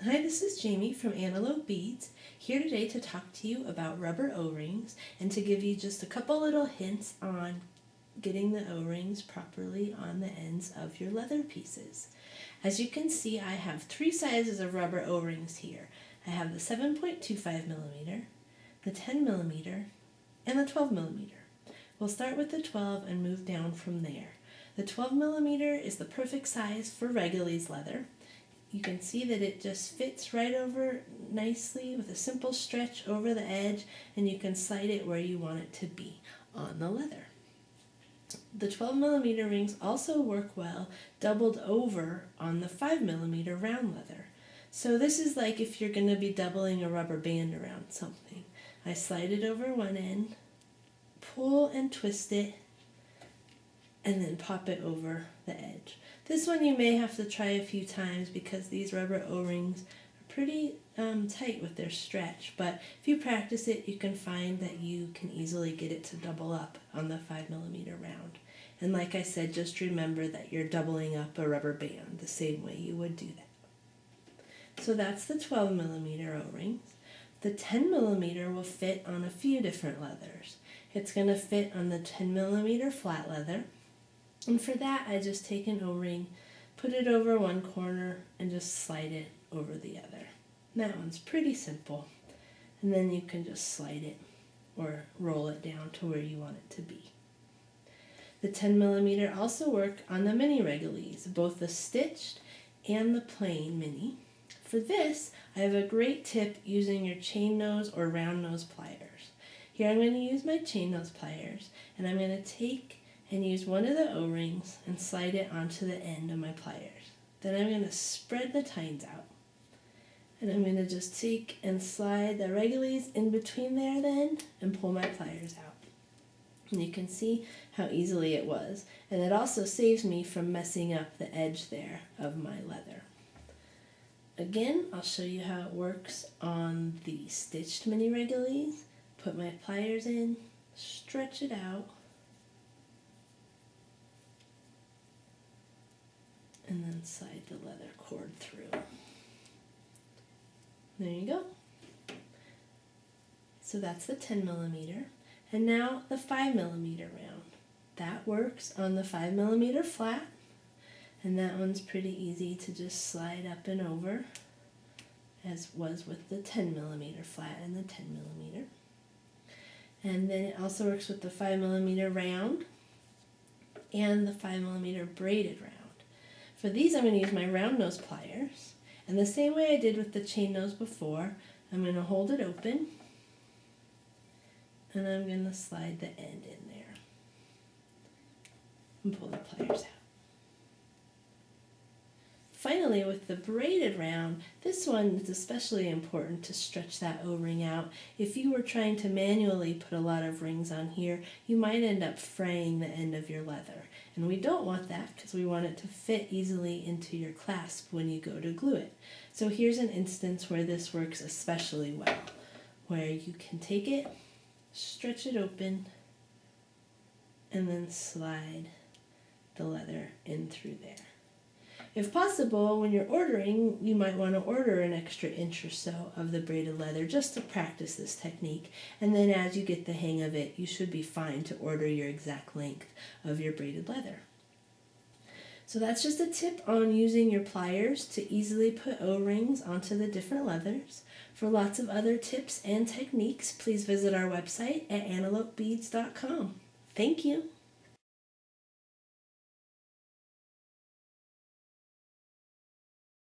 Hi, this is Jamie from Antelope Beads, here today to talk to you about rubber O-rings and to give you just a couple little hints on getting the O-rings properly on the ends of your leather pieces. As you can see, I have three sizes of rubber O-rings here. I have the 7.25 millimeter, the 10 millimeter, and the 12 millimeter. We'll start with the 12 and move down from there. The 12 millimeter is the perfect size for Regules leather. You can see that it just fits right over nicely with a simple stretch over the edge, and you can slide it where you want it to be on the leather. The 12 millimeter rings also work well doubled over on the 5 millimeter round leather. So this is like if you're going to be doubling a rubber band around something. I slide it over one end, pull and twist it, and then pop it over the edge. This one you may have to try a few times because these rubber O-rings are pretty tight with their stretch, but if you practice it, you can find that you can easily get it to double up on the 5 millimeter round. And like I said, just remember that you're doubling up a rubber band the same way you would do that. So that's the 12 millimeter O-rings. The 10 millimeter will fit on a few different leathers. It's going to fit on the 10 millimeter flat leather. And for that, I just take an O-ring, put it over one corner, and just slide it over the other. And that one's pretty simple. And then you can just slide it or roll it down to where you want it to be. The 10 millimeter also work on the mini Regules, both the stitched and the plain mini. For this, I have a great tip using your chain nose or round nose pliers. Here I'm going to use my chain nose pliers, and I'm going to take and use one of the O-rings and slide it onto the end of my pliers. Then I'm going to spread the tines out. And I'm going to just take and slide the Regules in between there then and pull my pliers out. And you can see how easily it was. And it also saves me from messing up the edge there of my leather. Again, I'll show you how it works on the stitched mini Regules. Put my pliers in, stretch it out, and then slide the leather cord through. There you go. So that's the 10 millimeter. And now the 5 millimeter round. That works on the 5 millimeter flat, and that one's pretty easy to just slide up and over, as was with the 10 millimeter flat and the 10 millimeter. And then it also works with the 5 millimeter round and the 5 millimeter braided round. For these, I'm going to use my round nose pliers, and the same way I did with the chain nose before, I'm going to hold it open, and I'm going to slide the end in there and pull the pliers out. Finally, with the braided round, this one is especially important to stretch that O-ring out. If you were trying to manually put a lot of rings on here, you might end up fraying the end of your leather. And we don't want that because we want it to fit easily into your clasp when you go to glue it. So here's an instance where this works especially well, where you can take it, stretch it open, and then slide the leather in through there. If possible, when you're ordering, you might want to order an extra inch or so of the braided leather just to practice this technique. And then as you get the hang of it, you should be fine to order your exact length of your braided leather. So that's just a tip on using your pliers to easily put O-rings onto the different leathers. For lots of other tips and techniques, please visit our website at antelopebeads.com. Thank you.